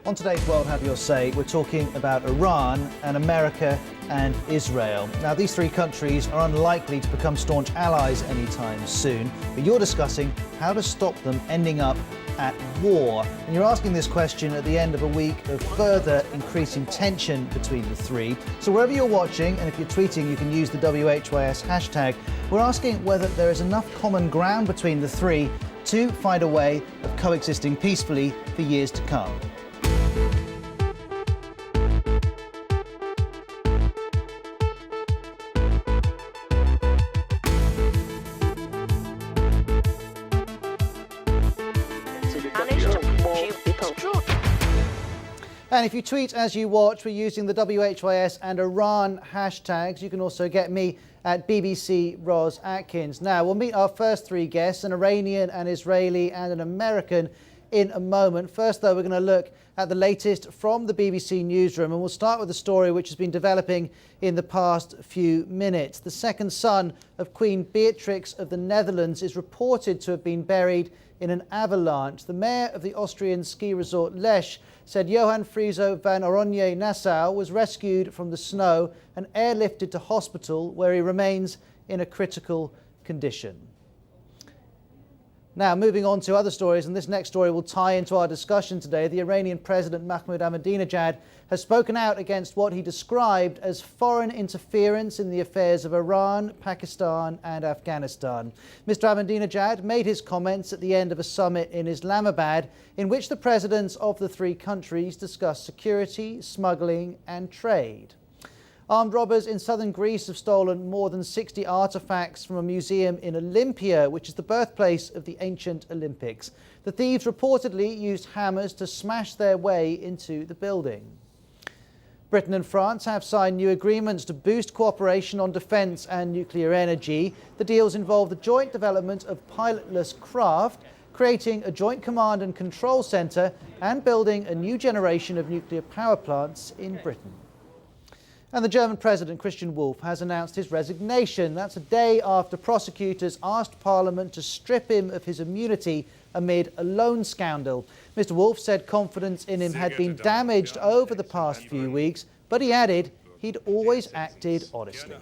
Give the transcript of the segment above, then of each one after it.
On today's World Have Your Say, we're talking about Iran and America and Israel. Now, these three countries are unlikely to become staunch allies anytime soon, but you're discussing how to stop them ending up at war. And you're asking this question at the end of a week of further increasing tension between the three. So wherever you're watching, and if you're tweeting, you can use the WHYS hashtag, we're asking whether there is enough common ground between the three to find a way of coexisting peacefully for years to come. And if you tweet as you watch, we're using the WHYS and Iran hashtags. You can also get me at BBC Ros Atkins. Now, we'll meet our first three guests, an Iranian, an Israeli and an American, in a moment. First, though, we're going to look at the latest from the BBC newsroom, and we'll start with a story which has been developing in the past few minutes. The second son of Queen Beatrix of the Netherlands is reported to have been buried in an avalanche. The mayor of the Austrian ski resort Lech said Johan Friso van Oranje Nassau was rescued from the snow and airlifted to hospital, where he remains in a critical condition. Now, moving on to other stories, and this next story will tie into our discussion today. The Iranian President Mahmoud Ahmadinejad has spoken out against what he described as foreign interference in the affairs of Iran, Pakistan and Afghanistan. Mr. Ahmadinejad made his comments at the end of a summit in Islamabad in which the presidents of the three countries discussed security, smuggling and trade. Armed robbers in southern Greece have stolen more than 60 artefacts from a museum in Olympia, which is the birthplace of the ancient Olympics. The thieves reportedly used hammers to smash their way into the building. Britain and France have signed new agreements to boost cooperation on defence and nuclear energy. The deals involve the joint development of pilotless craft, creating a joint command and control centre, and building a new generation of nuclear power plants in Britain. And the German President, Christian Wulff, has announced his resignation. That's a day after prosecutors asked Parliament to strip him of his immunity amid a loan scandal. Mr. Wulff said confidence in him had been damaged over the past few weeks, but he added he'd always acted honestly.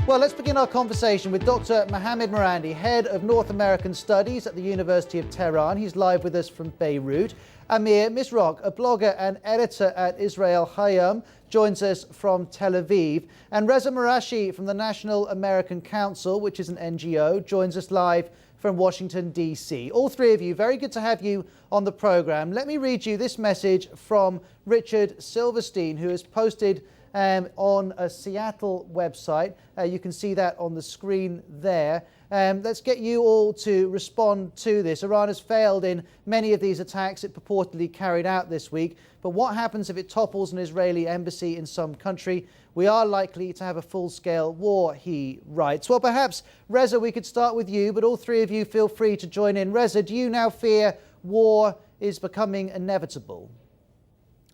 Well, let's begin our conversation with Dr. Mohammed Marandi, Head of North American Studies at the University of Tehran. He's live with us from Beirut. Amir Misrok, a blogger and editor at Israel Hayom, joins us from Tel Aviv. And Reza Marashi from the National American Council, which is an NGO, joins us live from Washington, D.C. All three of you, very good to have you on the program. Let me read you this message from Richard Silverstein, who has posted on a Seattle website. You can see that on the screen there. Let's get you all to respond to this. Iran has failed in many of these attacks it purportedly carried out this week. But what happens if it topples an Israeli embassy in some country? We are likely to have a full-scale war, he writes. Well, perhaps, Reza, we could start with you, but all three of you feel free to join in. Reza, do you now fear war is becoming inevitable?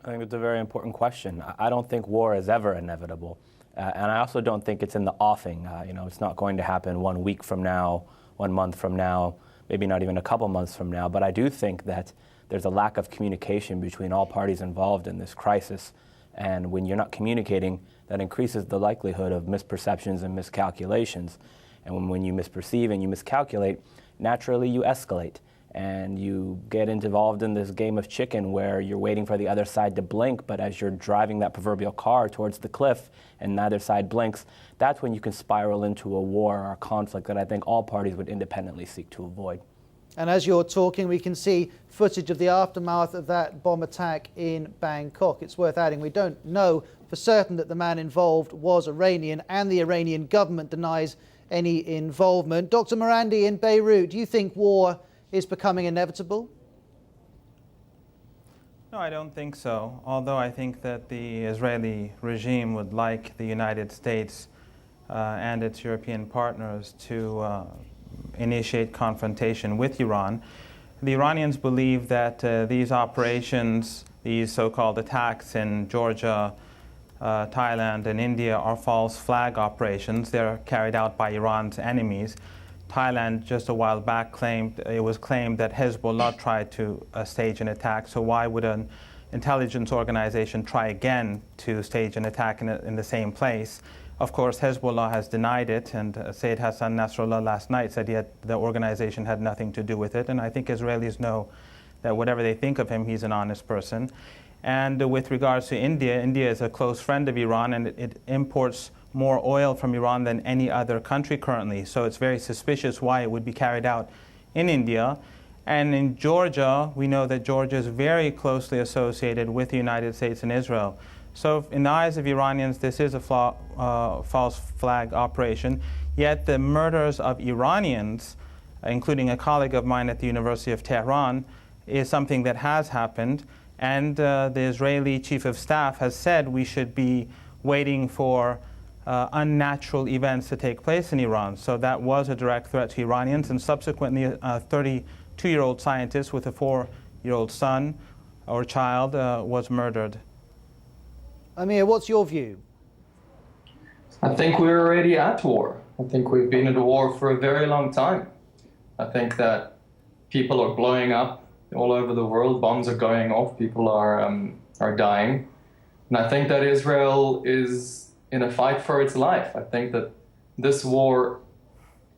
I think it's a very important question. I don't think war is ever inevitable. And I also don't think it's in the offing. It's not going to happen 1 week from now, 1 month from now, maybe not even a couple months from now. But I do think that there's a lack of communication between all parties involved in this crisis. And when you're not communicating, that increases the likelihood of misperceptions and miscalculations. And when you misperceive and you miscalculate, naturally you escalate. And you get involved in this game of chicken where you're waiting for the other side to blink, but as you're driving that proverbial car towards the cliff and neither side blinks, that's when you can spiral into a war or a conflict that I think all parties would independently seek to avoid. And as you're talking, we can see footage of the aftermath of that bomb attack in Bangkok. It's worth adding, we don't know for certain that the man involved was Iranian, and the Iranian government denies any involvement. Dr. Marandi in Beirut, do you think war is becoming inevitable? No, I don't think so. Although I think that the Israeli regime would like the United States and its European partners to initiate confrontation with Iran. The Iranians believe that these operations, these so-called attacks in Georgia, Thailand and India are false flag operations. They're carried out by Iran's enemies Thailand just a while back claimed that Hezbollah tried to stage an attack. So why would an intelligence organization try again to stage an attack in the same place? Of course, Hezbollah has denied it, and Sayyid Hassan Nasrallah last night said the organization had nothing to do with it. And I think Israelis know that whatever they think of him, he's an honest person. And with regards to India, India is a close friend of Iran, and it imports more oil from Iran than any other country currently. So it's very suspicious why it would be carried out in India. And in Georgia, we know that Georgia is very closely associated with the United States and Israel. So in the eyes of Iranians, this is a false flag operation. Yet the murders of Iranians, including a colleague of mine at the University of Tehran, is something that has happened. And the Israeli chief of staff has said we should be waiting for unnatural events to take place in Iran. So that was a direct threat to Iranians. And subsequently, a 32-year-old scientist with a 4-year-old son or child was murdered. Amir, what's your view? I think we're already at war. I think we've been at war for a very long time. I think that people are blowing up all over the world. Bombs are going off. People are dying. And I think that Israel is in a fight for its life. I think that this war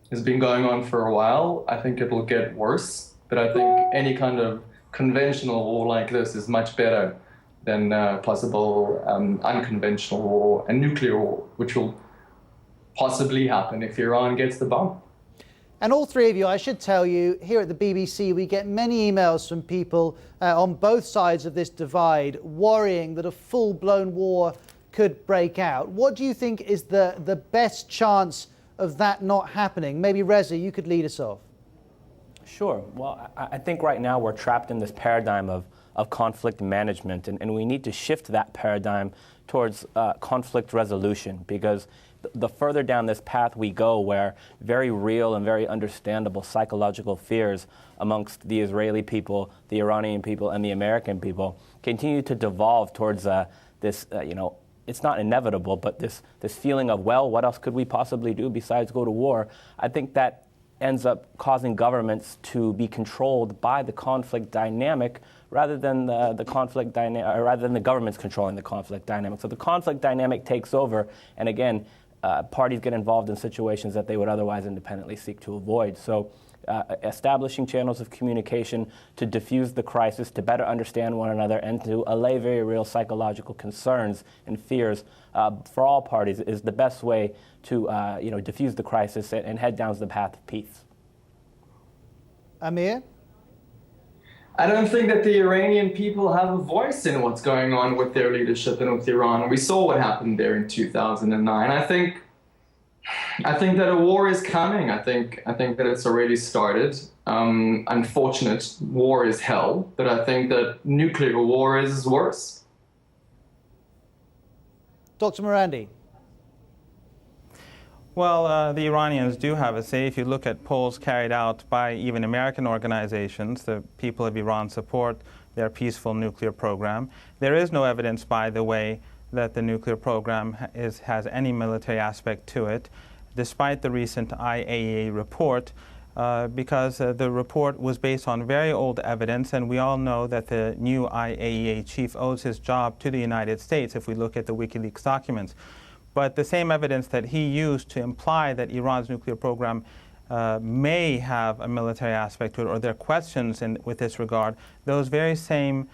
has been going on for a while. I think it will get worse. But I think any kind of conventional war like this is much better than possible unconventional war and nuclear war, which will possibly happen if Iran gets the bomb. And all three of you, I should tell you, here at the BBC, we get many emails from people on both sides of this divide worrying that a full-blown war could break out. What do you think is the best chance of that not happening? Maybe Reza, you could lead us off. Sure. Well, I think right now we're trapped in this paradigm of conflict management, and we need to shift that paradigm towards conflict resolution, because the further down this path we go, where very real and very understandable psychological fears amongst the Israeli people, the Iranian people, and the American people continue to devolve towards this, it's not inevitable, but this feeling of, well, what else could we possibly do besides go to war? I think that ends up causing governments to be controlled by the conflict dynamic rather than the conflict dynamic, or rather than the governments controlling the conflict dynamic. So the conflict dynamic takes over, and again, parties get involved in situations that they would otherwise independently seek to avoid. So establishing channels of communication to diffuse the crisis, to better understand one another, and to allay very real psychological concerns and fears for all parties is the best way to diffuse the crisis and head down the path of peace. Amir? I don't think that the Iranian people have a voice in what's going on with their leadership and with Iran. We saw what happened there in 2009. I think that a war is coming. I think that it's already started. Unfortunate, war is hell, but I think that nuclear war is worse. Dr. Morandi? Well, the Iranians do have a say. If you look at polls carried out by even American organizations, the people of Iran support their peaceful nuclear program. There is no evidence, by the way, that the nuclear program has any military aspect to it, despite the recent IAEA report, because the report was based on very old evidence, and we all know that the new IAEA chief owes his job to the United States if we look at the WikiLeaks documents. But the same evidence that he used to imply that Iran's nuclear program may have a military aspect to it, or there are questions with this regard, those very same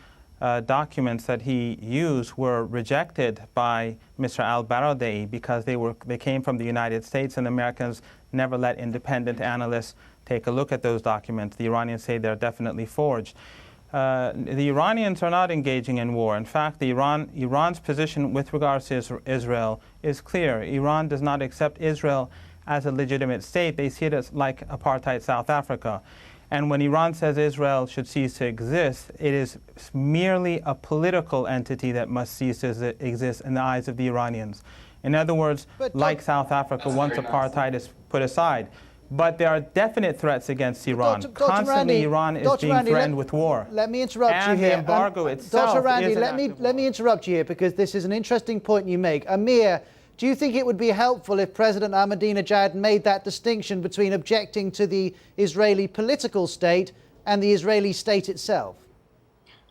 documents that he used were rejected by Mr. al-Baradei because they came from the United States, and the Americans never let independent analysts take a look at those documents. The Iranians say they're definitely forged. The Iranians are not engaging in war. In fact, Iran's position with regards to Israel is clear. Iran does not accept Israel as a legitimate state. They see it as like apartheid South Africa. And when Iran says Israel should cease to exist, it is merely a political entity that must cease to exist in the eyes of the Iranians. In other words, like South Africa, once apartheid is put aside. But there are definite threats against Iran. Constantly, Iran is being threatened with war. Let me interrupt you here. And the embargo itself Dr. Randi, is let me interrupt you here, because this is an interesting point you make. Amir, Do you think it would be helpful if President Ahmadinejad made that distinction between objecting to the Israeli political state and the Israeli state itself?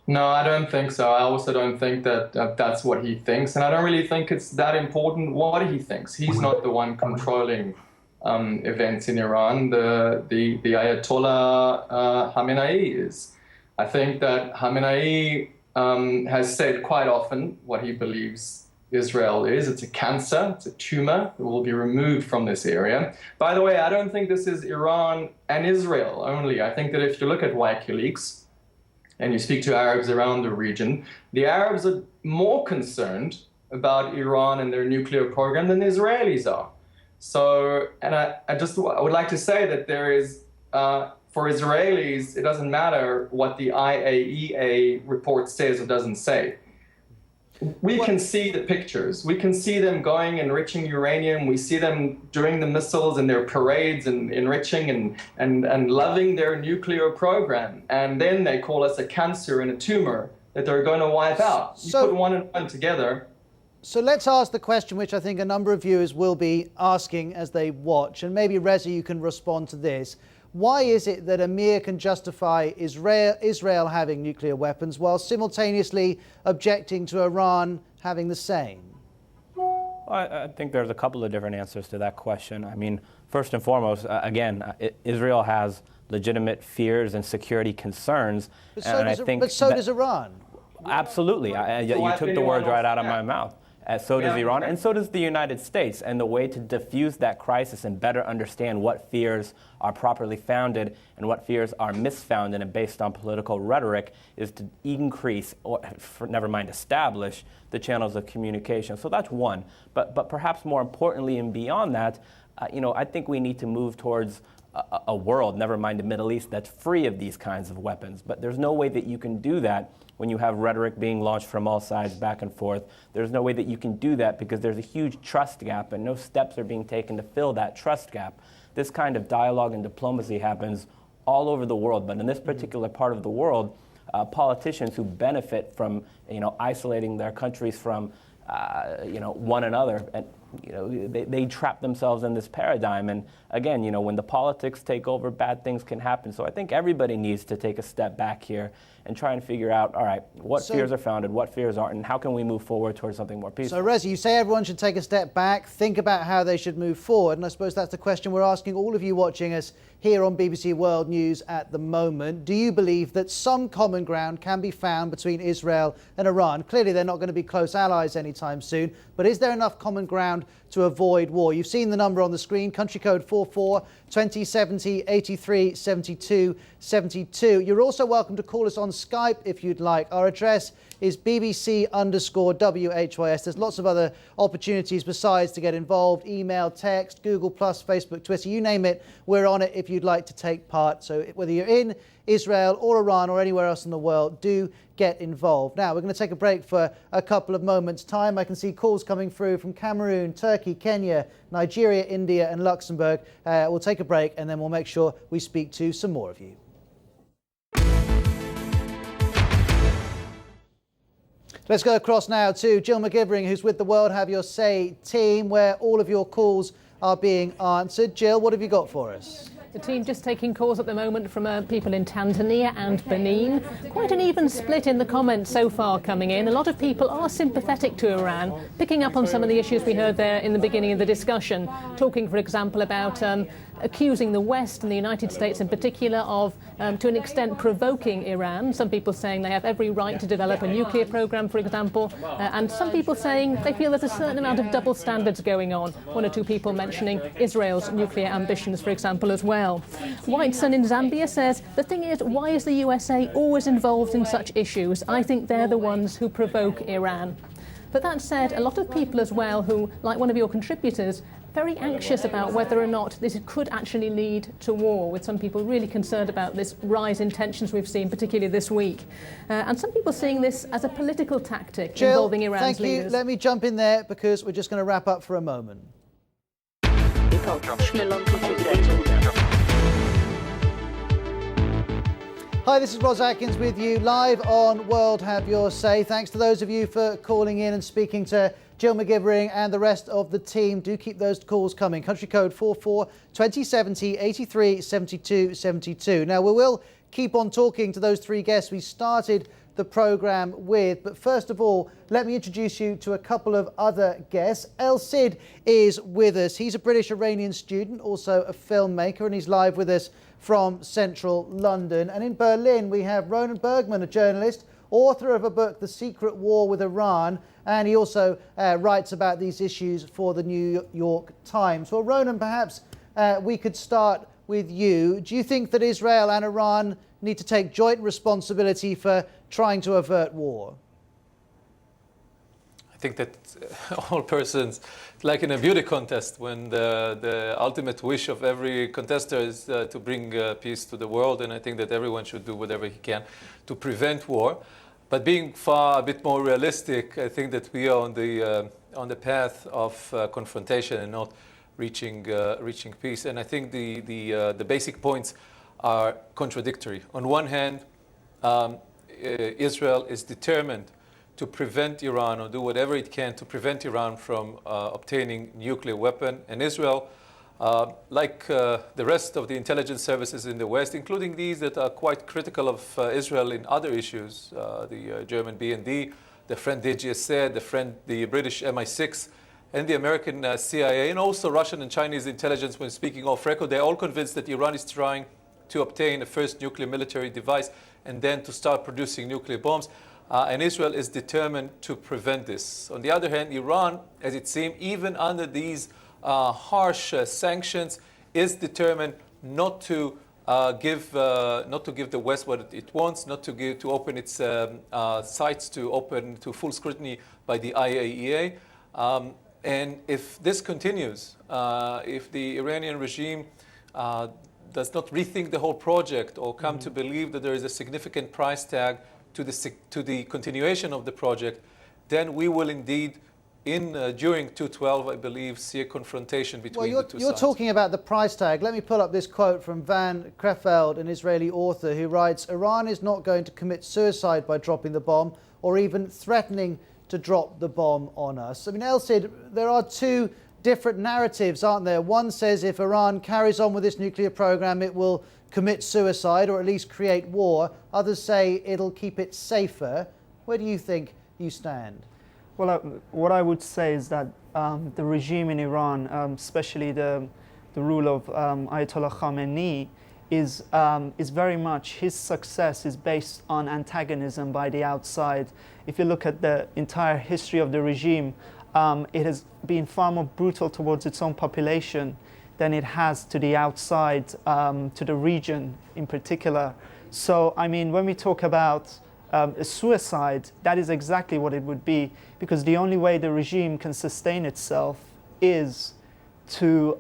No, I don't think so. I also don't think that that's what he thinks. And I don't really think it's that important what he thinks. He's not the one controlling events in Iran. The Ayatollah Khamenei is. I think that Khamenei has said quite often what he believes Israel is. It's a cancer, it's a tumor that will be removed from this area. By the way, I don't think this is Iran and Israel only. I think that if you look at WikiLeaks and you speak to Arabs around the region, the Arabs are more concerned about Iran and their nuclear program than the Israelis are. So, and I would like to say that there is, for Israelis, it doesn't matter what the IAEA report says or doesn't say. We can see the pictures. We can see them going, enriching uranium. We see them doing the missiles and their parades and enriching and loving their nuclear program. And then they call us a cancer and a tumor that they're going to wipe out. You put one and one together. So let's ask the question which I think a number of viewers will be asking as they watch. And maybe, Reza, you can respond to this. Why is it that Amir can justify Israel having nuclear weapons while simultaneously objecting to Iran having the same? Well, I think there's a couple of different answers to that question. I mean, first and foremost, again, Israel has legitimate fears and security concerns. But so does Iran. Absolutely. You took the words right out of my mouth. So does Iran, and so does the United States. And the way to diffuse that crisis and better understand what fears are properly founded and what fears are misfounded and based on political rhetoric is to increase, or never mind establish, the channels of communication. So that's one. But perhaps more importantly and beyond that, I think we need to move towards a world, never mind the Middle East, that's free of these kinds of weapons. But there's no way that you can do that when you have rhetoric being launched from all sides back and forth. There's no way that you can do that because there's a huge trust gap and no steps are being taken to fill that trust gap. This kind of dialogue and diplomacy happens all over the world, but in this particular part of the world, politicians who benefit from isolating their countries from one another, and they trap themselves in this paradigm. And again, when the politics take over, bad things can happen. So I think everybody needs to take a step back here and try and figure out, all right, what fears are founded, what fears aren't, and how can we move forward towards something more peaceful? So, Reza, you say everyone should take a step back, think about how they should move forward, and I suppose that's the question we're asking all of you watching us here on BBC World News at the moment. Do you believe that some common ground can be found between Israel and Iran? Clearly, they're not going to be close allies anytime soon, but is there enough common ground to avoid war? You've seen the number on the screen, country code 44 2070 83 72 72. You're also welcome to call us on Skype if you'd like. Our address is BBC_WHYS. There's lots of other opportunities besides to get involved. Email, text, Google+, Facebook, Twitter, you name it. We're on it if you'd like to take part. So whether you're in Israel or Iran or anywhere else in the world, do get involved. Now, we're going to take a break for a couple of moments' time. I can see calls coming through from Cameroon, Turkey, Kenya, Nigeria, India and Luxembourg. We'll take a break and then we'll make sure we speak to some more of you. Let's go across now to Jill McGivering, who's with the World Have Your Say team, where all of your calls are being answered. Jill, what have you got for us? The team just taking calls at the moment from people in Tanzania and Benin. Quite an even split in the comments so far coming in. A lot of people are sympathetic to Iran, picking up on some of the issues we heard there in the beginning of the discussion, talking, for example, about accusing the West and the United States in particular of, to an extent, provoking Iran. Some people saying they have every right to develop a nuclear program, for example, and some people saying they feel there's a certain amount of double standards going on. One or two people mentioning Israel's nuclear ambitions, for example, as well. White Sun in Zambia says, the thing is, why is the USA always involved in such issues? I think they're the ones who provoke Iran. But that said, a lot of people as well who, like one of your contributors, very anxious about whether or not this could actually lead to war, with some people really concerned about this rise in tensions we've seen, particularly this week. And some people seeing this as a political tactic involving Iran's leaders. Thank you. Let me jump in there because we're just going to wrap up for a moment. Hi, this is Ros Atkins with you live on World Have Your Say. Thanks to those of you for calling in and speaking to Jill McGivering and the rest of the team. Do keep those calls coming. Country code 44 2070 83 72 72. Now, we will keep on talking to those three guests we started the programme with. But first of all, let me introduce you to a couple of other guests. El Cid is with us. He's a British Iranian student, also a filmmaker, and he's live with us from central London. And in Berlin, we have Ronan Bergman, a journalist, author of a book, The Secret War with Iran, and he also writes about these issues for the New York Times. Well, Ronan, perhaps we could start with you. Do you think that Israel and Iran need to take joint responsibility for trying to avert war? I think that all persons, like in a beauty contest, when the ultimate wish of every contester is to bring peace to the world, and I think that everyone should do whatever he can to prevent war. But being a bit more realistic, I think that we are on the path of confrontation and not reaching peace. And I think the basic points are contradictory. On one hand, Israel is determined to prevent Iran, or do whatever it can to prevent Iran from obtaining nuclear weapon. And Israel, like the rest of the intelligence services in the West, including these that are quite critical of Israel in other issues, the German BND, the French DGSE, the British MI6, and the American CIA, and also Russian and Chinese intelligence, when speaking off record, they're all convinced that Iran is trying to obtain a first nuclear military device and then to start producing nuclear bombs. And Israel is determined to prevent this. On the other hand, Iran, as it seems, even under these harsh sanctions, is determined not to give the West what it wants, not to open its sites to full scrutiny by the IAEA. And if this continues, if the Iranian regime does not rethink the whole project or come to believe that there is a significant price tag to the continuation of the project, then we will indeed, during 212, I believe, see a confrontation between the two sides. You're talking about the price tag. Let me pull up this quote from Van Krefeld, an Israeli author, who writes, "Iran is not going to commit suicide by dropping the bomb or even threatening to drop the bomb on us." I mean, El Cid, there are two different narratives, aren't there? One says if Iran carries on with this nuclear program, it will commit suicide or at least create war. Others say it'll keep it safer. Where do you think you stand? Well, what I would say is that the regime in Iran, especially the rule of Ayatollah Khamenei, is very much, his success is based on antagonism by the outside. If you look at the entire history of the regime, it has been far more brutal towards its own population than it has to the outside, to the region in particular. So, I mean, when we talk about a suicide, that is exactly what it would be, because the only way the regime can sustain itself is to,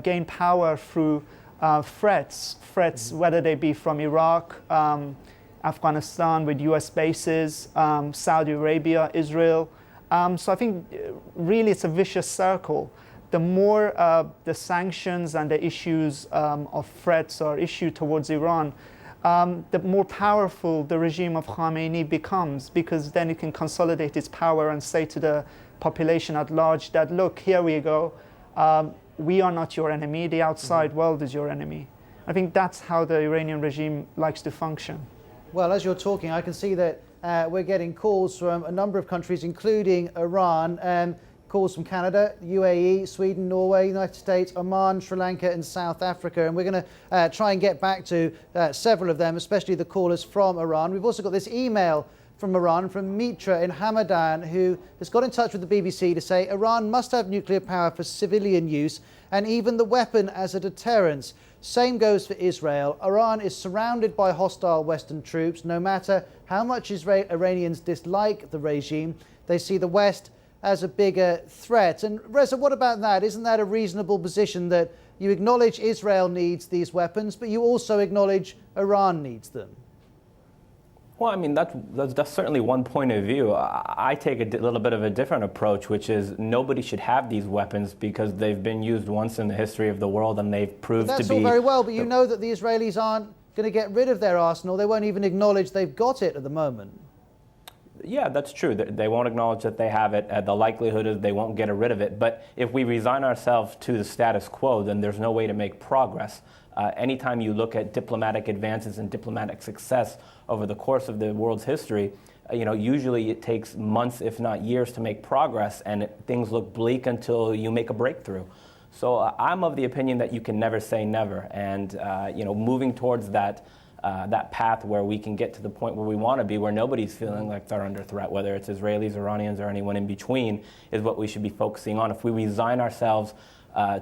gain power through threats, whether they be from Iraq, Afghanistan with US bases, Saudi Arabia, Israel. So I think really it's a vicious circle. The more the sanctions and the issues of threats are issued towards Iran, the more powerful the regime of Khamenei becomes, because then it can consolidate its power and say to the population at large that, look, here we go, we are not your enemy, the outside world is your enemy. I think that's how the Iranian regime likes to function. Well, as you're talking, I can see that we're getting calls from a number of countries, including Iran, calls from Canada, UAE, Sweden, Norway, United States, Oman, Sri Lanka and South Africa. And we're going to try and get back to several of them, especially the callers from Iran. We've also got this email from Iran, from Mitra in Hamadan, who has got in touch with the BBC to say Iran must have nuclear power for civilian use and even the weapon as a deterrence. Same goes for Israel. Iran is surrounded by hostile Western troops. No matter how much Iranians dislike the regime, they see the West as a bigger threat. And Reza, what about that? Isn't that a reasonable position, that you acknowledge Israel needs these weapons, but you also acknowledge Iran needs them? Well, I mean, that's certainly one point of view. I take a little bit of a different approach, which is nobody should have these weapons because they've been used once in the history of the world and they've proved to be... That's all very well, but you know that the Israelis aren't going to get rid of their arsenal. They won't even acknowledge they've got it at the moment. Yeah, that's true. They won't acknowledge that they have it. The likelihood is they won't get rid of it. But if we resign ourselves to the status quo, then there's no way to make progress. Anytime you look at diplomatic advances and diplomatic success over the course of the world's history, usually it takes months, if not years, to make progress, and things look bleak until you make a breakthrough. So I'm of the opinion that you can never say never, and moving towards that path where we can get to the point where we want to be, where nobody's feeling like they're under threat, whether it's Israelis, Iranians, or anyone in between, is what we should be focusing on. If we resign ourselves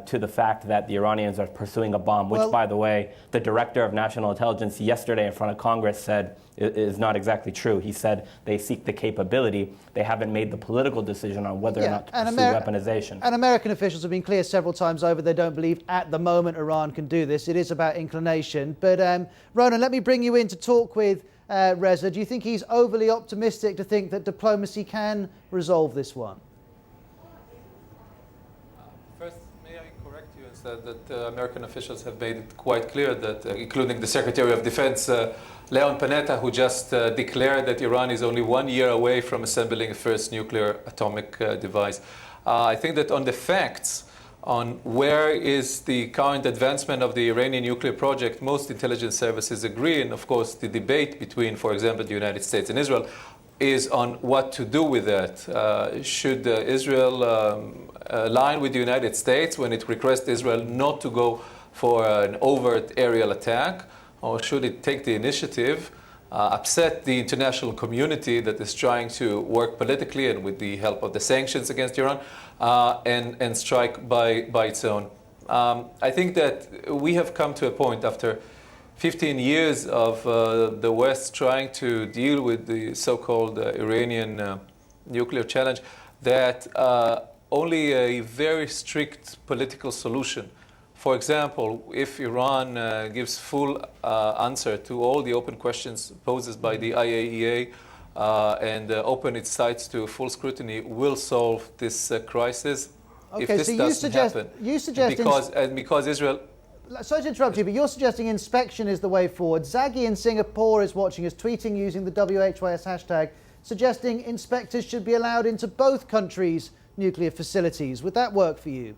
to the fact that the Iranians are pursuing a bomb, which, by the way, the director of national intelligence yesterday in front of Congress said is not exactly true. He said they seek the capability. They haven't made the political decision on whether or not to pursue weaponization. And American officials have been clear several times over they don't believe at the moment Iran can do this. It is about inclination. But Ronan, let me bring you in to talk with Reza. Do you think he's overly optimistic to think that diplomacy can resolve this one? First, may I correct you and say that American officials have made it quite clear that, including the Secretary of Defense, Leon Panetta, who just declared that Iran is only 1 year away from assembling a first nuclear atomic device. I think that on the facts, on where is the current advancement of the Iranian nuclear project, most intelligence services agree. And of course, the debate between, for example, the United States and Israel is on what to do with that. Should Israel align with the United States when it requests Israel not to go for an overt aerial attack? Or should it take the initiative, upset the international community that is trying to work politically and with the help of the sanctions against Iran, and strike by its own? I think that we have come to a point after 15 years of the West trying to deal with the so-called Iranian nuclear challenge that only a very strict political solution. For example, if Iran gives full answer to all the open questions posed by the IAEA and open its sites to full scrutiny, will solve this crisis. Okay, if this so doesn't happen, because Israel. Sorry to interrupt you, but you're suggesting inspection is the way forward. Zaghi in Singapore is watching us, tweeting using the WHYS hashtag, suggesting inspectors should be allowed into both countries' nuclear facilities. Would that work for you?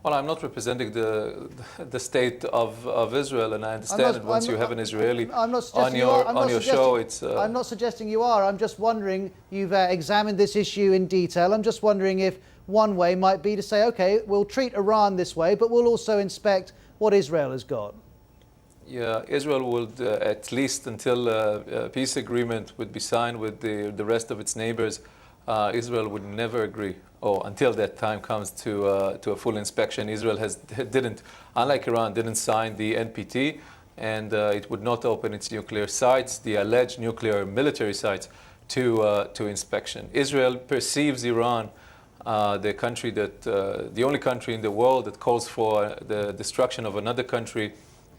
Well, I'm not representing the state of Israel, and I understand that once you have an Israeli on your show, it's... I'm not suggesting you are. I'm just wondering, you've examined this issue in detail. I'm just wondering if one way might be to say, OK, we'll treat Iran this way, but we'll also inspect what Israel has got. Yeah, Israel would, at least until a peace agreement would be signed with the rest of its neighbors, Israel would never agree, or until that time comes, to a full inspection. Israel didn't, unlike Iran, didn't sign the NPT, and it would not open its nuclear sites, the alleged nuclear military sites, to inspection. Israel perceives Iran, the country that, the only country in the world that calls for the destruction of another country,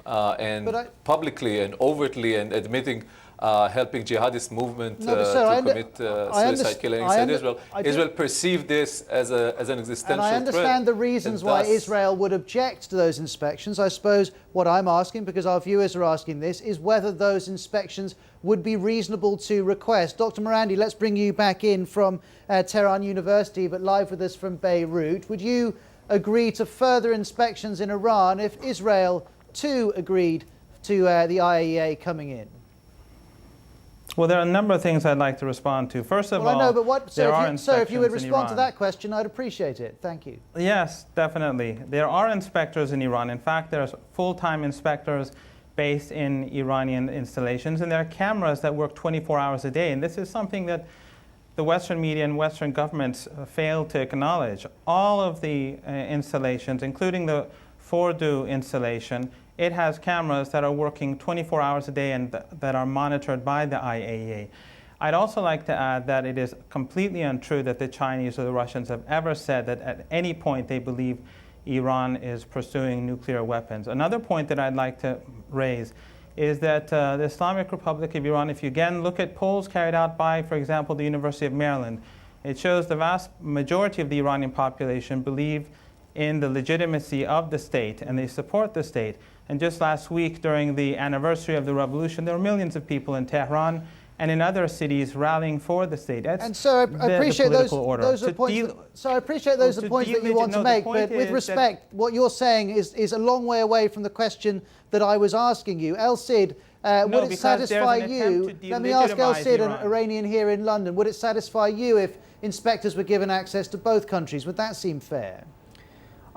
and publicly and overtly and admitting helping jihadist movement to commit suicide killing inside Israel. Israel perceived this as an existential threat. And I understand the reasons why Israel would object to those inspections. I suppose what I'm asking, because our viewers are asking this, is whether those inspections would be reasonable to request. Dr. Morandi, let's bring you back in from Tehran University, but live with us from Beirut. Would you agree to further inspections in Iran if Israel too agreed to the IAEA coming in? Well, there are a number of things I'd like to respond to. First of all, I know, but if you would respond to Iran. that question, I'd appreciate it. Thank you. Yes, definitely. There are inspectors in Iran. In fact, there's full-time inspectors based in Iranian installations, and there are cameras that work 24 hours a day. And this is something that the Western media and Western governments fail to acknowledge. All of the installations, including the Fordo installation, it has cameras that are working 24 hours a day and that are monitored by the IAEA. I'd also like to add that it is completely untrue that the Chinese or the Russians have ever said that at any point they believe Iran is pursuing nuclear weapons. Another point that I'd like to raise is that the Islamic Republic of Iran, if you again look at polls carried out by, for example, the University of Maryland, it shows the vast majority of the Iranian population believe in the legitimacy of the state, and they support the state. And just last week, during the anniversary of the revolution, there were millions of people in Tehran and in other cities rallying for the state. That's and so I appreciate the those. political order. Those are points. So I appreciate those are the points that you want to make. But with respect, what you're saying is a long way away from the question that I was asking you. El Cid, would it satisfy you? Let me ask El Cid, an Iranian here in London. Would it satisfy you if inspectors were given access to both countries? Would that seem fair?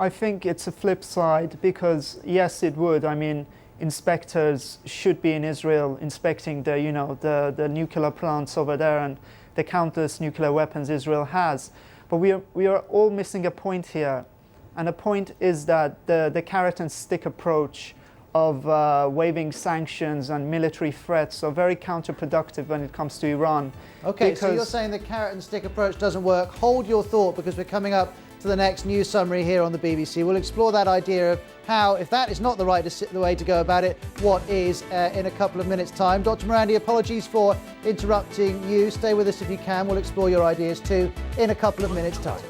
I think it's a flip side because yes, it would. I mean, inspectors should be in Israel inspecting the nuclear plants over there and the countless nuclear weapons Israel has. But we are all missing a point here, and the point is that the carrot and stick approach of waiving sanctions and military threats are very counterproductive when it comes to Iran. Okay, so you're saying the carrot and stick approach doesn't work. Hold your thought, because we're coming up to the next news summary here on the BBC. We'll explore that idea of how, if that is not the way to go about it, what is in a couple of minutes' time. Dr. Morandi, apologies for interrupting you. Stay with us if you can. We'll explore your ideas too in a couple of minutes' time.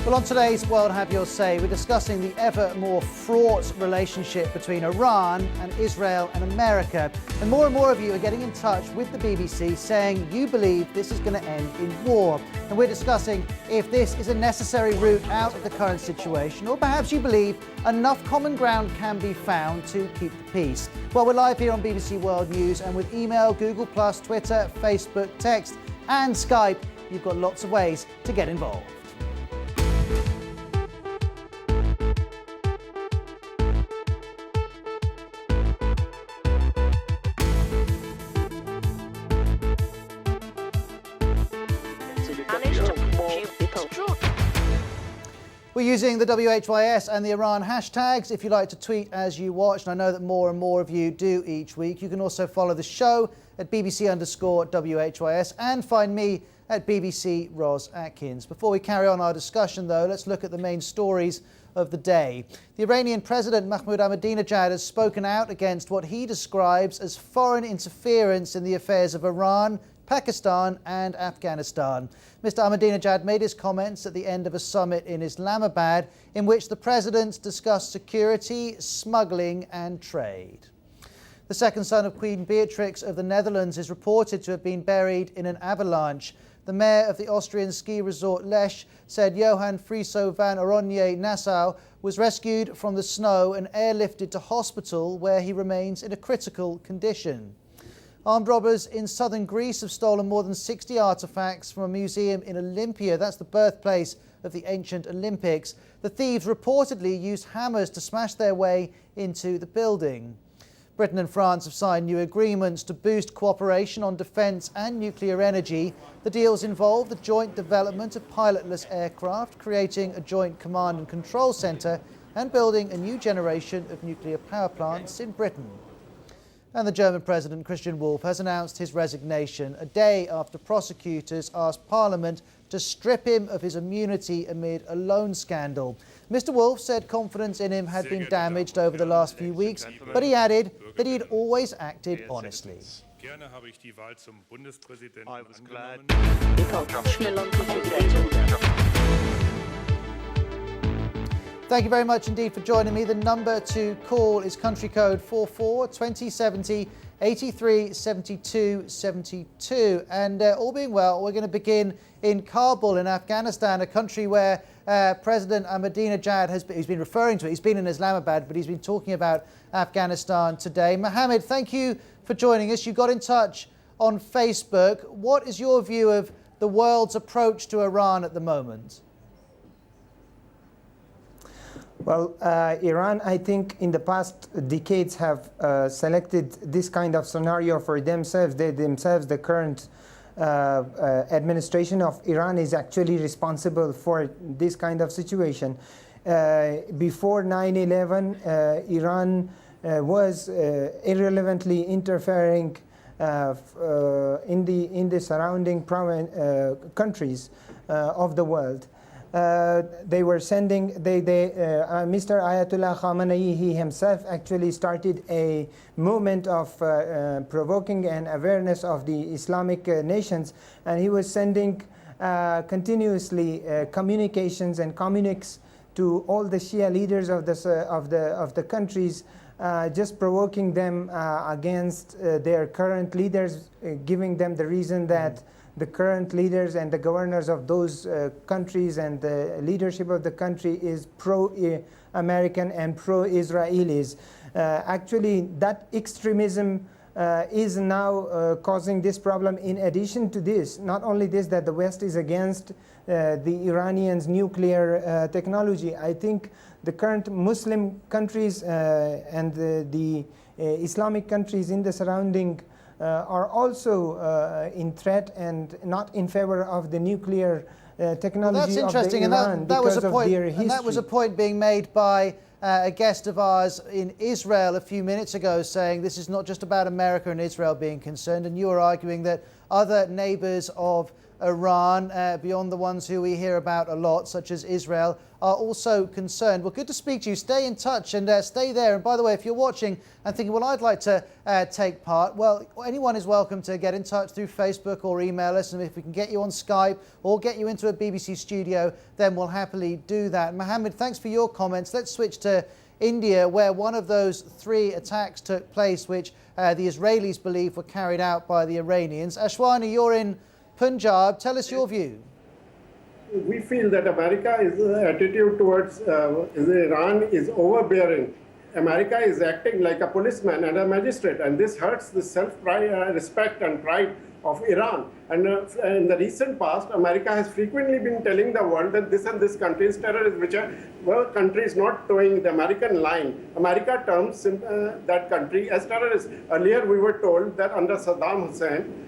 Well, on today's World Have Your Say, we're discussing the ever more fraught relationship between Iran and Israel and America. And more of you are getting in touch with the BBC saying you believe this is going to end in war. And we're discussing if this is a necessary route out of the current situation, or perhaps you believe enough common ground can be found to keep the peace. Well, we're live here on BBC World News, and with email, Google+, Twitter, Facebook, text and Skype, you've got lots of ways to get involved. We're using the WHYS and the Iran hashtags if you like to tweet as you watch, and I know that more and more of you do each week. You can also follow the show at BBC_WHYS and find me at BBC Ros Atkins. Before we carry on our discussion though, let's look at the main stories of the day. The Iranian President Mahmoud Ahmadinejad has spoken out against what he describes as foreign interference in the affairs of Iran, Pakistan and Afghanistan. Mr. Ahmadinejad made his comments at the end of a summit in Islamabad in which the presidents discussed security, smuggling and trade. The second son of Queen Beatrix of the Netherlands is reported to have been buried in an avalanche. The mayor of the Austrian ski resort Lech said Johan Friso van Oranje Nassau was rescued from the snow and airlifted to hospital where he remains in a critical condition. Armed robbers in southern Greece have stolen more than 60 artefacts from a museum in Olympia. That's the birthplace of the ancient Olympics. The thieves reportedly used hammers to smash their way into the building. Britain and France have signed new agreements to boost cooperation on defence and nuclear energy. The deals involve the joint development of pilotless aircraft, creating a joint command and control centre, and building a new generation of nuclear power plants in Britain. And the German President Christian Wolff has announced his resignation a day after prosecutors asked Parliament to strip him of his immunity amid a loan scandal. Mr. Wolff said confidence in him had been damaged over the last few weeks, but he added that he had always acted honestly. I was glad. Thank you very much indeed for joining me. The number to call is country code 44 2070 83 72 72. And all being well, we're going to begin in Kabul in Afghanistan, a country where President Ahmadinejad he's been referring to it. He's been in Islamabad, but he's been talking about Afghanistan today. Mohammed, thank you for joining us. You got in touch on Facebook. What is your view of the world's approach to Iran at the moment? Well, Iran, I think, in the past decades have selected this kind of scenario for themselves. They themselves, the current administration of Iran, is actually responsible for this kind of situation. Before 9/11, Iran was irrelevantly interfering in the surrounding countries of the world. They were sending, Mr. Ayatollah Khamenei, he himself actually started a movement of provoking and awareness of the Islamic nations, and he was sending continuously communications and communiques to all the Shia leaders of the countries, just provoking them against their current leaders, giving them the reason that the current leaders and the governors of those countries and the leadership of the country is pro-American and pro-Israelis. Actually, that extremism is now causing this problem. In addition to this, not only this, that the West is against the Iranians' nuclear technology, I think the current Muslim countries and the Islamic countries in the surrounding are also in threat and not in favor of the nuclear technology that's interesting, of Iran, and that was a because point, of their history. and that was a point being made by a guest of ours in Israel a few minutes ago, saying this is not just about America and Israel being concerned, and you were arguing that other neighbors of Iran, beyond the ones who we hear about a lot, such as Israel, are also concerned. Well, good to speak to you. Stay in touch and stay there. And by the way, if you're watching and thinking, well, I'd like to take part, well, anyone is welcome to get in touch through Facebook or email us. And if we can get you on Skype or get you into a BBC studio, then we'll happily do that. Mohammed, thanks for your comments. Let's switch to India, where one of those 3 attacks took place, which the Israelis believe were carried out by the Iranians. Ashwani, you're in Punjab. Tell us your view. We feel that America's attitude towards Iran is overbearing. America is acting like a policeman and a magistrate, and this hurts the self-respect and pride of Iran. And in the recent past, America has frequently been telling the world that this and this country is terrorist, which are countries not towing the American line. America terms that country as terrorist. Earlier, we were told that under Saddam Hussein,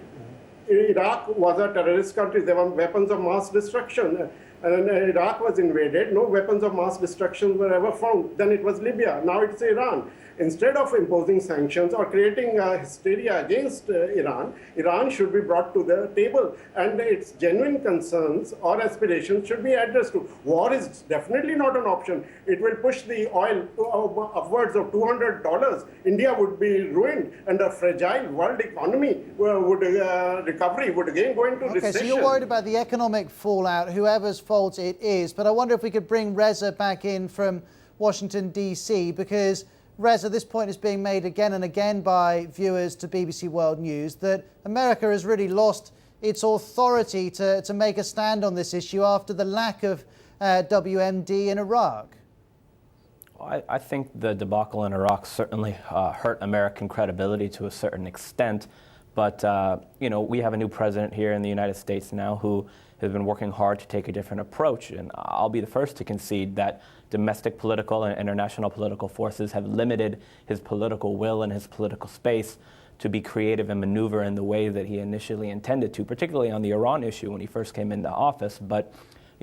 Iraq was a terrorist country. There were weapons of mass destruction. And Iraq was invaded. No weapons of mass destruction were ever found. Then it was Libya. Now it's Iran. Instead of imposing sanctions or creating hysteria against Iran, Iran should be brought to the table. And its genuine concerns or aspirations should be addressed to. War is definitely not an option. It will push the oil to upwards of $200. India would be ruined, and a fragile world economy recovery would again go into recession. So you're worried about the economic fallout, whoever's fault it is. But I wonder if we could bring Reza back in from Washington, D.C., because Reza, this point is being made again and again by viewers to BBC World News, that America has really lost its authority to make a stand on this issue after the lack of WMD in Iraq. I think the debacle in Iraq certainly hurt American credibility to a certain extent. But, we have a new president here in the United States now who has been working hard to take a different approach. And I'll be the first to concede that domestic political and international political forces have limited his political will and his political space to be creative and maneuver in the way that he initially intended to, particularly on the Iran issue when he first came into office. But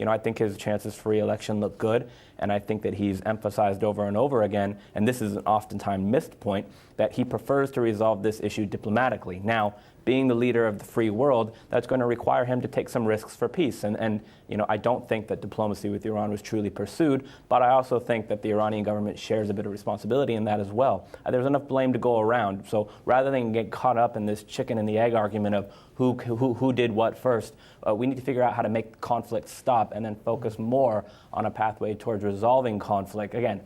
I think his chances for re-election look good, and I think that he's emphasized over and over again, and this is an oftentimes missed point, that he prefers to resolve this issue diplomatically. Now, being the leader of the free world, that's going to require him to take some risks for peace. And I don't think that diplomacy with Iran was truly pursued, but I also think that the Iranian government shares a bit of responsibility in that as well. There's enough blame to go around. So rather than get caught up in this chicken and the egg argument of who did what first, we need to figure out how to make conflict stop and then focus more on a pathway towards resolving conflict. Again,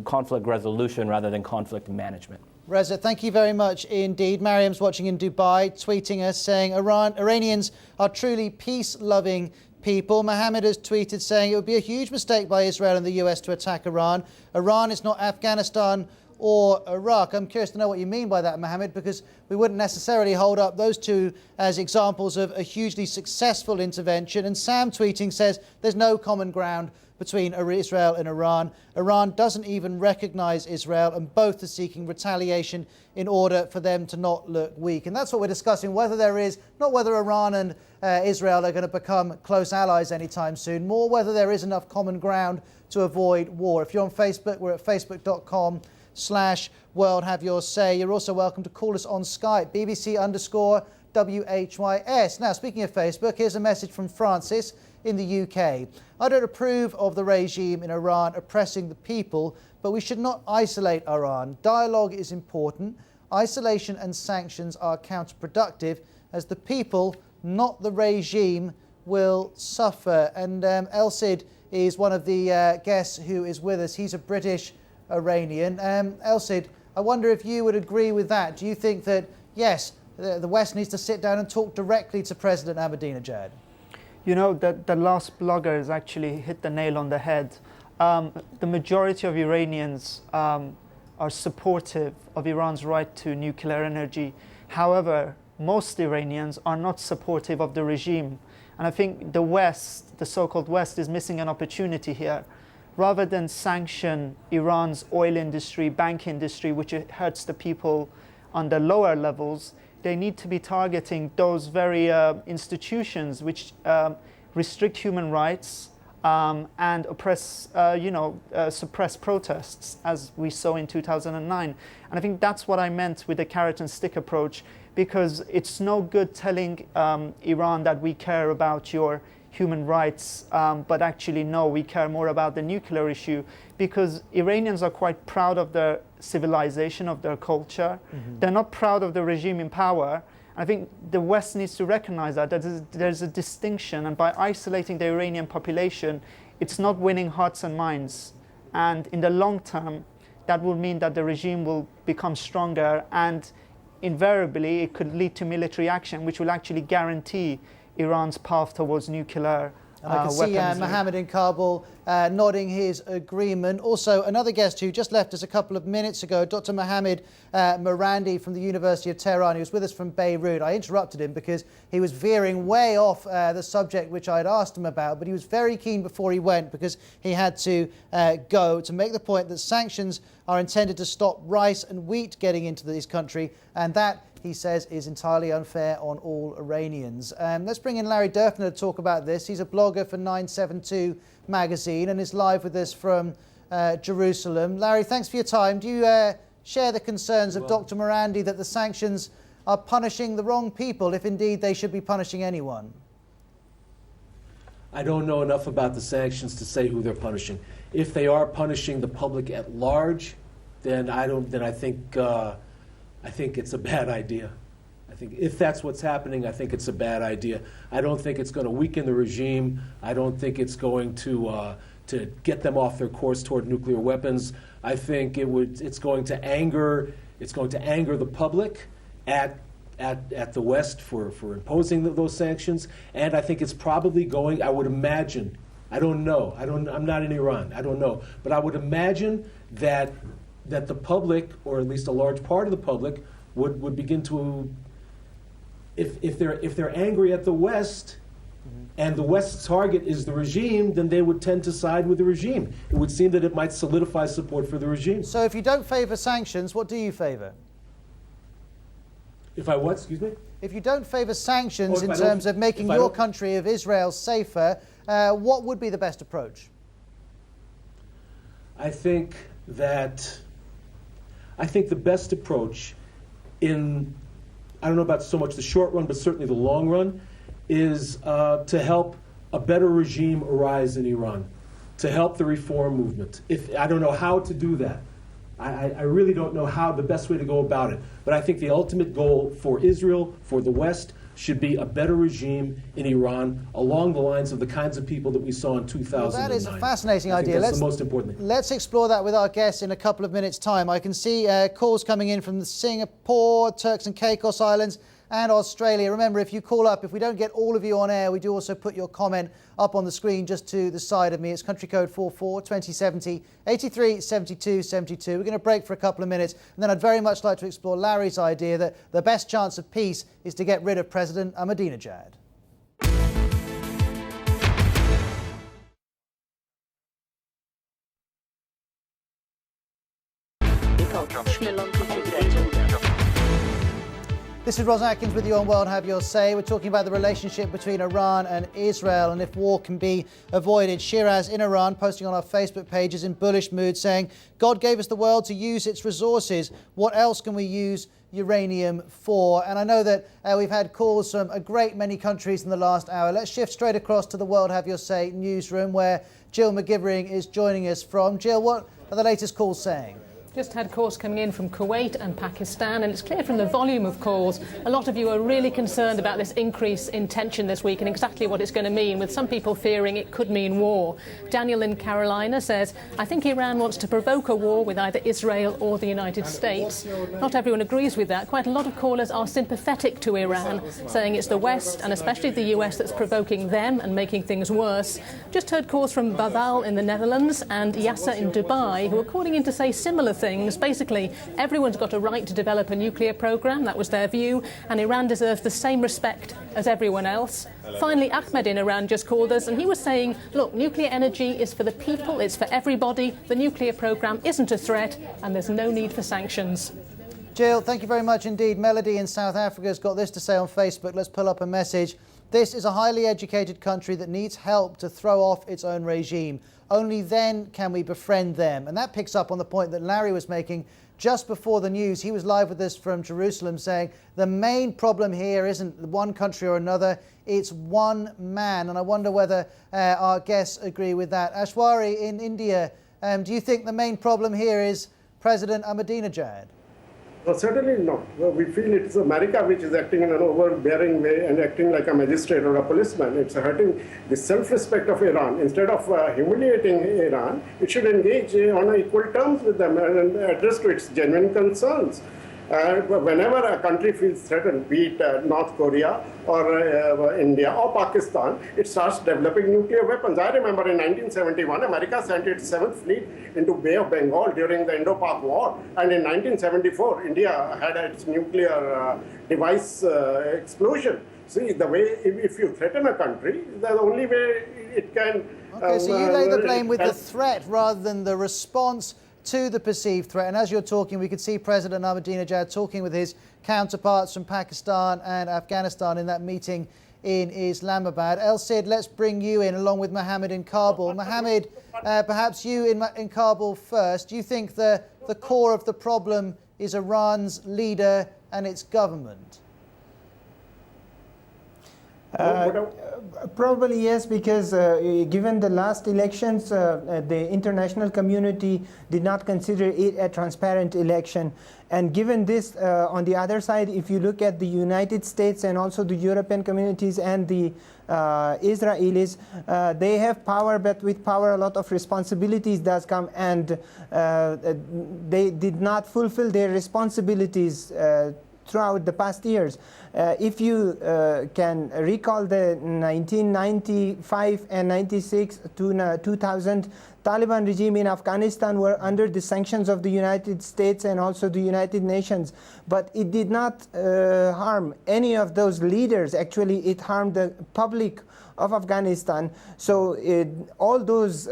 conflict resolution rather than conflict management. Reza, thank you very much indeed. Mariam's watching in Dubai, tweeting us saying Iranians are truly peace-loving people. Mohammed has tweeted saying it would be a huge mistake by Israel and the US to attack Iran. Iran is not Afghanistan or Iraq. I'm curious to know what you mean by that, Mohammed, because we wouldn't necessarily hold up those two as examples of a hugely successful intervention. And Sam tweeting says there's no common ground between Israel and Iran. Iran doesn't even recognize Israel, and both are seeking retaliation in order for them to not look weak. And that's what we're discussing, whether there is, not whether Iran and Israel are going to become close allies anytime soon, more whether there is enough common ground to avoid war. If you're on Facebook, we're at facebook.com/world have your say. You're also welcome to call us on Skype, BBC_WHYS. Now, speaking of Facebook, here's a message from Francis in the UK. I don't approve of the regime in Iran oppressing the people, but we should not isolate Iran. Dialogue is important. Isolation and sanctions are counterproductive, as the people, not the regime, will suffer. And El Cid is one of the guests who is with us. He's a British Iranian. El Cid, I wonder if you would agree with that. Do you think that, yes, the West needs to sit down and talk directly to President Ahmadinejad? You know, the last blogger has actually hit the nail on the head. The majority of Iranians are supportive of Iran's right to nuclear energy. However, most Iranians are not supportive of the regime. And I think the West, the so-called West, is missing an opportunity here. Rather than sanction Iran's oil industry, bank industry, which hurts the people on the lower levels, they need to be targeting those very institutions which restrict human rights and oppress, suppress protests, as we saw in 2009. And I think that's what I meant with the carrot and stick approach, because it's no good telling Iran that we care about your human rights, but actually no, we care more about the nuclear issue, because Iranians are quite proud of their civilization, of their culture. Mm-hmm. They're not proud of the regime in power. I think the West needs to recognize that there's a distinction, and by isolating the Iranian population, it's not winning hearts and minds. And in the long term, that will mean that the regime will become stronger, and invariably it could lead to military action, which will actually guarantee Iran's path towards nuclear and I can see Mohammed in Kabul nodding his agreement. Also, another guest who just left us a couple of minutes ago, Dr. Mohammed Marandi from the University of Tehran. He was with us from Beirut. I interrupted him because he was veering way off the subject which I had asked him about, but he was very keen before he went, because he had to go, to make the point that sanctions are intended to stop rice and wheat getting into this country, and that, he says, is entirely unfair on all Iranians. Let's bring in Larry Durfner to talk about this. He's a blogger for 972 magazine and is live with us from Jerusalem. Larry, thanks for your time. Do you share the concerns of Dr. Marandi that the sanctions are punishing the wrong people, if indeed they should be punishing anyone? I don't know enough about the sanctions to say who they're punishing. If they are punishing the public at large, then I think it's a bad idea. I think if that's what's happening, I think it's a bad idea. I don't think it's going to weaken the regime. I don't think it's going to get them off their course toward nuclear weapons. I think it's going to anger the public at the West for imposing those sanctions. And I think it's probably going, I would imagine, I don't know, I'm not in Iran, I don't know, but I would imagine that the public, or at least a large part of the public, would begin to, if they're angry at the West, and the West's target is the regime, then they would tend to side with the regime. It would seem that it might solidify support for the regime. So if you don't favor sanctions, what do you favor? If I what, excuse me? If you don't favor sanctions in terms of making your country of Israel safer, what would be the best approach? I think the best approach I don't know about so much the short run, but certainly the long run, is to help a better regime arise in Iran, to help the reform movement. I don't know how to do that. I really don't know how the best way to go about it. But I think the ultimate goal for Israel, for the West, should be a better regime in Iran along the lines of the kinds of people that we saw in 2009. Well, that is a fascinating idea. That's the most important thing. Let's explore that with our guests in a couple of minutes' time. I can see calls coming in from Singapore, Turks and Caicos Islands, and Australia. Remember, if you call up, if we don't get all of you on air, we do also put your comment up on the screen just to the side of me. It's country code 44 2070 83 72 72. We're going to break for a couple of minutes, and then I'd very much like to explore Larry's idea that the best chance of peace is to get rid of President Ahmadinejad. This is Ros Atkins with you on World Have Your Say. We're talking about the relationship between Iran and Israel and if war can be avoided. Shiraz in Iran, posting on our Facebook page, is in bullish mood, saying, God gave us the world to use its resources. What else can we use uranium for? And I know that we've had calls from a great many countries in the last hour. Let's shift straight across to the World Have Your Say newsroom, where Jill McGivering is joining us from. Jill, what are the latest calls saying? Just had calls coming in from Kuwait and Pakistan, and it's clear from the volume of calls, a lot of you are really concerned about this increase in tension this week and exactly what it's going to mean, with some people fearing it could mean war. Daniel in Carolina says, I think Iran wants to provoke a war with either Israel or the United States. Not everyone agrees with that. Quite a lot of callers are sympathetic to Iran, saying it's the West and especially the US that's provoking them and making things worse. Just heard calls from Baval in the Netherlands and Yasser in Dubai, who are calling in to say similar things. Basically, everyone's got a right to develop a nuclear program, that was their view, and Iran deserves the same respect as everyone else. Finally, Ahmed in Iran just called us, and he was saying, look, nuclear energy is for the people, it's for everybody, the nuclear program isn't a threat, and there's no need for sanctions. Jill, thank you very much indeed. Melody in South Africa has got this to say on Facebook. Let's pull up a message. This is a highly educated country that needs help to throw off its own regime. Only then can we befriend them. And that picks up on the point that Larry was making just before the news. He was live with us from Jerusalem, saying the main problem here isn't one country or another, it's one man. And I wonder whether our guests agree with that. Ashwari in India, do you think the main problem here is President Ahmadinejad? No, certainly not. Well, we feel it's America which is acting in an overbearing way and acting like a magistrate or a policeman. It's hurting the self-respect of Iran. Instead of humiliating Iran, it should engage on equal terms with them and address to its genuine concerns. Whenever a country feels threatened, be it North Korea or India or Pakistan, it starts developing nuclear weapons. I remember in 1971, America sent its 7th Fleet into Bay of Bengal during the Indo-Pak War. And in 1974, India had its nuclear device explosion. See, the way, if you threaten a country, the only way it can... Okay, so you lay the blame with the threat rather than the response to the perceived threat. And as you're talking, we could see President Ahmadinejad talking with his counterparts from Pakistan and Afghanistan in that meeting in Islamabad. El Cid, let's bring you in along with Mohammed in Kabul. Mohammed, perhaps you in Kabul first. Do you think the core of the problem is Iran's leader and its government? Probably yes, because given the last elections, the international community did not consider it a transparent election. And given this, on the other side, if you look at the United States and also the European communities and the Israelis, they have power, but with power a lot of responsibilities does come, and they did not fulfill their responsibilities throughout the past years. If you can recall the 1995 and 96 to 2000 Taliban regime in Afghanistan were under the sanctions of the United States and also the United Nations, but it did not harm any of those leaders. Actually, it harmed the public of Afghanistan. So all those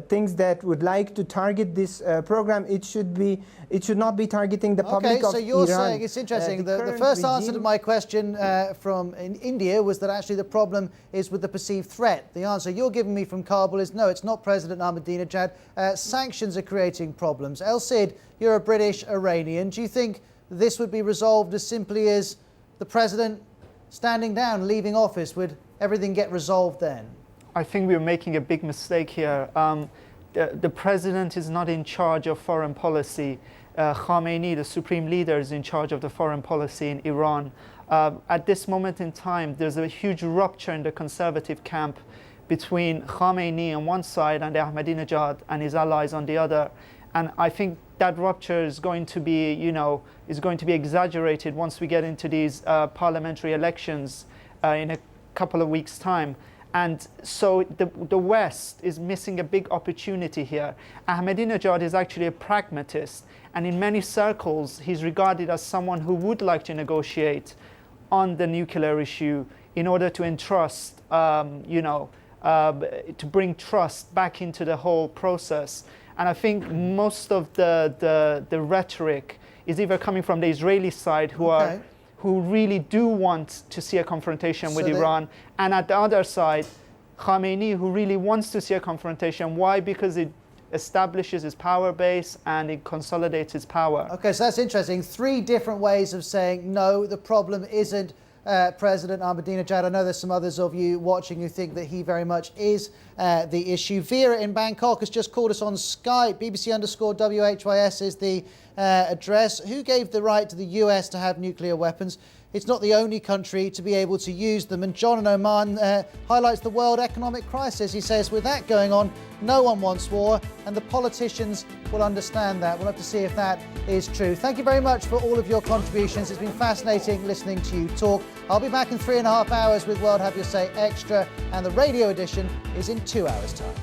things that would like to target this program, it should not be targeting the public of Iran. Okay, so you're saying, it's interesting, the first answer to my question from in India was that actually the problem is with the perceived threat. The answer you're giving me from Kabul is no, it's not President Ahmadinejad. Sanctions are creating problems. El Cid, you're a British Iranian. Do you think this would be resolved as simply as the president standing down, leaving office? Would everything get resolved then? I think we're making a big mistake here. The president is not in charge of foreign policy. Khamenei, the supreme leader, is in charge of the foreign policy in Iran. At this moment in time, there's a huge rupture in the conservative camp between Khamenei on one side and Ahmadinejad and his allies on the other. And I think that rupture is going to be, exaggerated once we get into these parliamentary elections in a couple of weeks' time. And so the West is missing a big opportunity here. Ahmadinejad is actually a pragmatist, and in many circles, he's regarded as someone who would like to negotiate on the nuclear issue in order to entrust, to bring trust back into the whole process. And I think most of the rhetoric is either coming from the Israeli side, who really do want to see a confrontation with Iran, and at the other side, Khamenei, who really wants to see a confrontation. Why? Because it establishes his power base and it consolidates his power. Okay, so that's interesting. 3 different ways of saying, no, the problem isn't President Ahmadinejad. I know there's some others of you watching who think that he very much is the issue. Vera in Bangkok has just called us on Skype. BBC_WHYS is the address. Who gave the right to the US to have nuclear weapons? It's not the only country to be able to use them. And John in Oman highlights the world economic crisis. He says, with that going on, no one wants war, and the politicians will understand that. We'll have to see if that is true. Thank you very much for all of your contributions. It's been fascinating listening to you talk. I'll be back in 3.5 hours with World Have Your Say Extra, and the radio edition is in 2 hours' time.